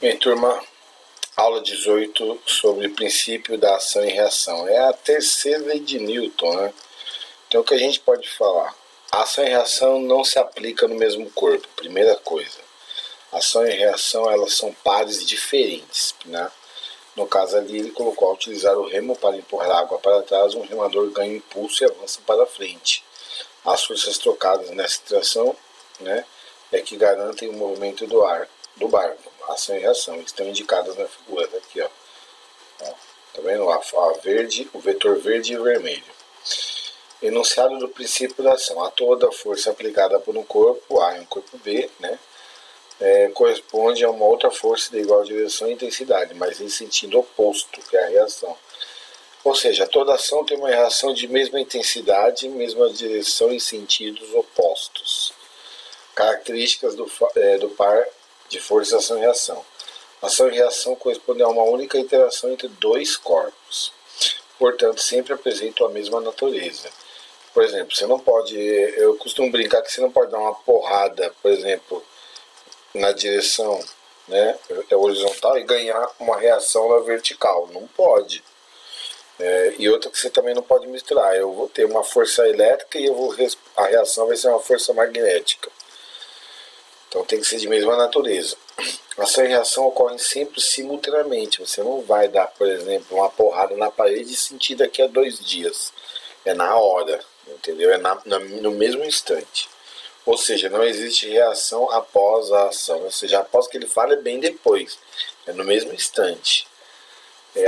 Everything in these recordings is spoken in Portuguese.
Bem, turma, aula 18 sobre o princípio da ação e reação. É a terceira lei de Newton, né? Então, o que a gente pode falar? A ação e reação não se aplica no mesmo corpo, primeira coisa. Ação e reação, elas são pares diferentes, né? No caso ali, ele colocou, ao utilizar o remo para empurrar a água para trás, um remador ganha impulso e avança para frente. As forças trocadas nessa tração, né, é que garantem o movimento do barco. Ação e reação estão indicadas na figura, aqui, ó. Tá vendo? O vetor verde e vermelho. Enunciado do princípio da ação. A toda força aplicada por um corpo A e um corpo B, né, corresponde a uma outra força de igual direção e intensidade, mas em sentido oposto, que é a reação. Ou seja, toda ação tem uma reação de mesma intensidade, mesma direção em sentidos opostos. Características do par de força ação e reação. Ação e reação correspondem a uma única interação entre dois corpos. Portanto, sempre apresentam a mesma natureza. Por exemplo, você não pode... Eu costumo brincar que você não pode dar uma porrada, por exemplo, na direção, né, horizontal e ganhar uma reação na vertical. Não pode. E outra que você também não pode misturar. Eu vou ter uma força elétrica e a reação vai ser uma força magnética. Então tem que ser de mesma natureza. Ação e reação ocorrem sempre simultaneamente. Você não vai dar, por exemplo, uma porrada na parede e sentir daqui a 2 dias. É na hora, entendeu? É no mesmo instante. Ou seja, não existe reação após a ação. Ou seja, após que ele fala é bem depois. É no mesmo instante.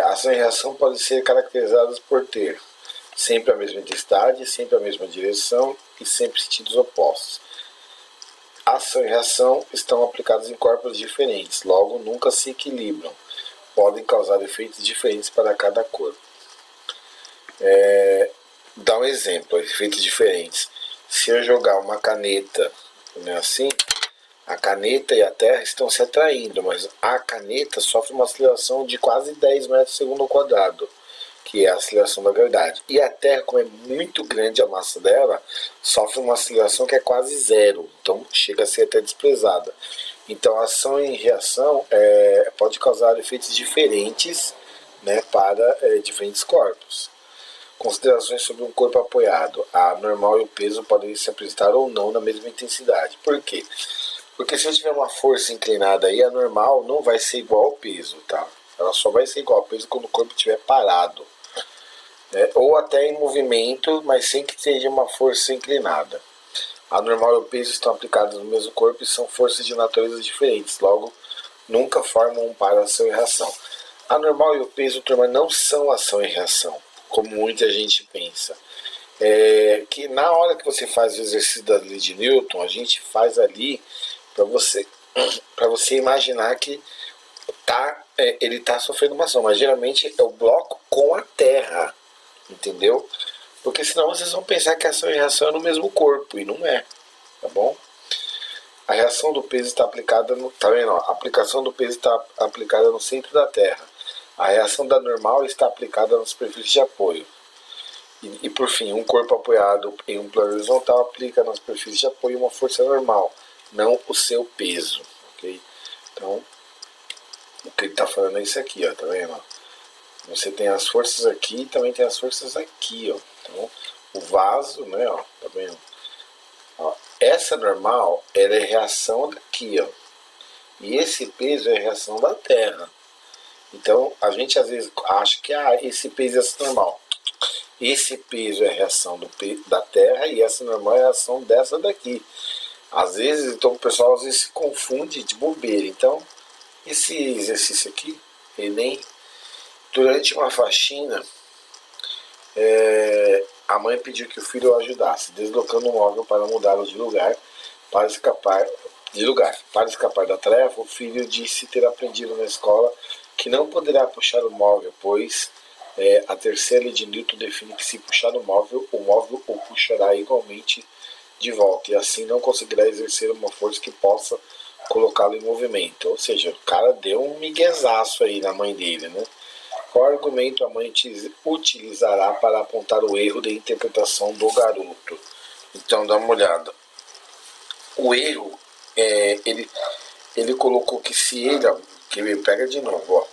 Ação e reação podem ser caracterizadas por ter sempre a mesma intensidade, sempre a mesma direção e sempre sentidos opostos. Ação e reação estão aplicadas em corpos diferentes, logo nunca se equilibram. Podem causar efeitos diferentes para cada corpo. Dá um exemplo, efeitos diferentes. Se eu jogar uma caneta, né, assim, a caneta e a Terra estão se atraindo, mas a caneta sofre uma aceleração de quase 10 metros por segundo ao quadrado, que é a aceleração da gravidade. E a Terra, como é muito grande a massa dela, sofre uma aceleração que é quase zero, então chega a ser até desprezada. Então, a ação e reação pode causar efeitos diferentes, né, para diferentes corpos. Considerações sobre um corpo apoiado. A normal e o peso podem se apresentar ou não na mesma intensidade. Por quê? Porque se eu tiver uma força inclinada aí, a normal não vai ser igual ao peso, tá? Ela só vai ser igual ao peso quando o corpo estiver parado. Ou até em movimento, mas sem que seja uma força inclinada. A normal e o peso estão aplicados no mesmo corpo e são forças de natureza diferentes, logo nunca formam um par ação e reação. A normal e o peso, turma, não são ação e reação, como muita gente pensa. Que na hora que você faz o exercício da lei de Newton, a gente faz ali para você imaginar que ele está sofrendo uma ação, mas geralmente é o bloco com a Terra, entendeu? Porque senão vocês vão pensar que ação e reação é no mesmo corpo, e não é, tá bom? A reação do peso está aplicada no... Tá vendo? A aplicação do peso está aplicada no centro da Terra. A reação da normal está aplicada na superfície de apoio. E por fim, um corpo apoiado em um plano horizontal aplica na superfície de apoio uma força normal, não o seu peso, ok? Então, o que ele está falando é isso aqui, ó, tá vendo? Você tem as forças aqui e também tem as forças aqui, ó. Então, o vaso, né, ó, tá vendo? Ó, essa normal, ela é reação daqui, ó. E esse peso é reação da Terra. Então, a gente às vezes acha que esse peso é normal. Esse peso é a reação da Terra e essa normal é a reação dessa daqui. Às vezes, então o pessoal às vezes se confunde de bobeira. Então, esse exercício aqui, Enem, durante uma faxina, a mãe pediu que o filho o ajudasse, deslocando o móvel para mudá-lo de lugar, para escapar da tarefa. O filho disse ter aprendido na escola que não poderá puxar o móvel, pois a terceira lei de Newton define que se puxar o móvel o puxará igualmente de volta, e assim não conseguirá exercer uma força que possa colocá-lo em movimento. Ou seja, o cara deu um miguezaço aí na mãe dele, né? Qual argumento a mãe utilizará para apontar o erro de interpretação do garoto? Então, dá uma olhada. O erro, ele colocou que se ele Que pega de novo, ó.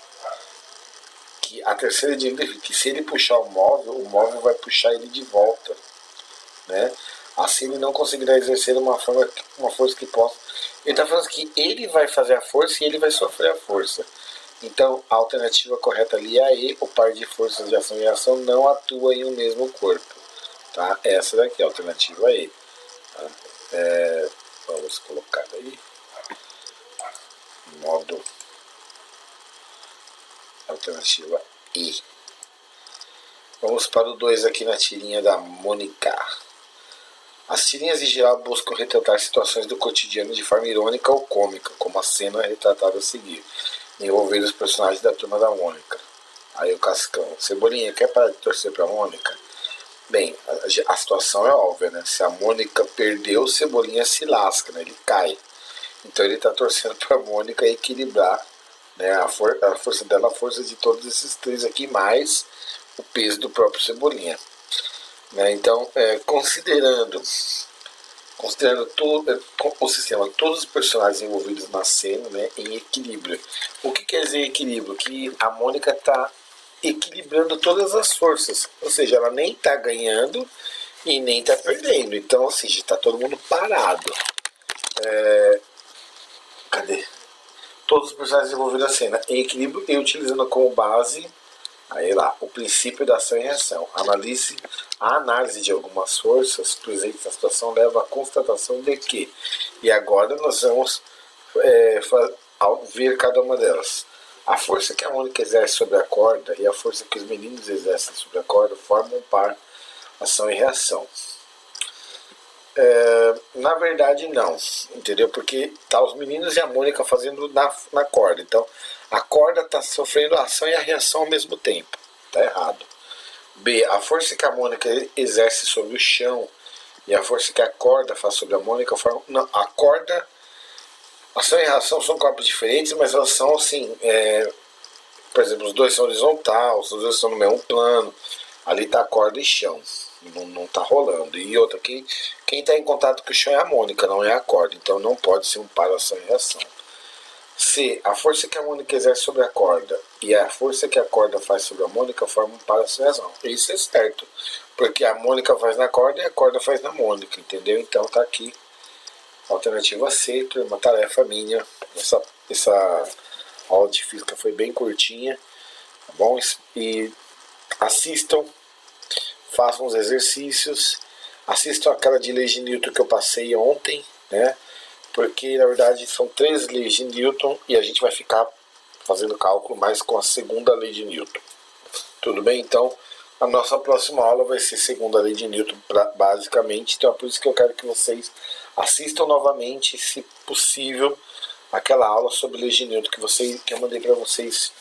Que a terceira diretriz, que se ele puxar o móvel vai puxar ele de volta, né? Assim ele não conseguirá exercer uma força que possa. Ele está falando que ele vai fazer a força e ele vai sofrer a força. Então a alternativa correta ali é a E, o par de forças de ação e reação não atua em um mesmo corpo. Tá? Essa daqui é a alternativa E. Tá? Vamos colocar aí. Modo alternativa E. Vamos para o 2 aqui na tirinha da Mônica. As tirinhas em geral buscam retratar situações do cotidiano de forma irônica ou cômica, como a cena retratada a seguir, envolvendo os personagens da turma da Mônica. Aí o Cascão, Cebolinha, quer parar de torcer pra Mônica? Bem, a situação é óbvia, né? Se a Mônica perdeu, o Cebolinha se lasca, né? Ele cai. Então ele está torcendo pra Mônica equilibrar, né? A força dela, a força de todos esses três aqui, mais o peso do próprio Cebolinha. Né? Então, considerando todo o sistema, todos os personagens envolvidos na cena, né, em equilíbrio. O que quer dizer equilíbrio? Que a Mônica está equilibrando todas as forças, ou seja, ela nem está ganhando e nem está perdendo. Então, ou seja, está todo mundo parado. Cadê? Todos os personagens envolvidos na cena em equilíbrio e utilizando como base aí lá, o princípio da ação e reação. A análise de algumas forças presentes na situação leva à constatação de que, e agora nós vamos ver cada uma delas. A força que a Mônica exerce sobre a corda e a força que os meninos exercem sobre a corda formam um par, ação e reação. Na verdade não, entendeu? Porque tá os meninos e a Mônica fazendo na corda. Então a corda está sofrendo a ação e a reação ao mesmo tempo. Tá errado. B, a força que a Mônica exerce sobre o chão e a força que a corda faz sobre a Mônica formam. Não, a corda, ação e reação são corpos diferentes, mas elas são assim. Por exemplo, os dois são horizontais, os dois estão no mesmo plano. Ali tá a corda e chão. Não tá rolando. E outra, quem está em contato com o chão é a Mônica, não é a corda. Então não pode ser um par ação e reação. C, a força que a Mônica exerce sobre a corda e a força que a corda faz sobre a Mônica formam um par ação e reação. Isso é certo. Porque a Mônica faz na corda e a corda faz na Mônica, entendeu? Então tá aqui. Alternativa C, uma tarefa minha. Essa aula de física foi bem curtinha. Tá bom? E assistam. Façam os exercícios, assistam aquela de leis de Newton que eu passei ontem, né? Porque na verdade são 3 leis de Newton e a gente vai ficar fazendo cálculo mais com a segunda lei de Newton. Tudo bem? Então a nossa próxima aula vai ser segunda lei de Newton basicamente, então é por isso que eu quero que vocês assistam novamente, se possível, aquela aula sobre leis de Newton que eu mandei para vocês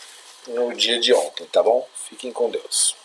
no dia de ontem, tá bom? Fiquem com Deus.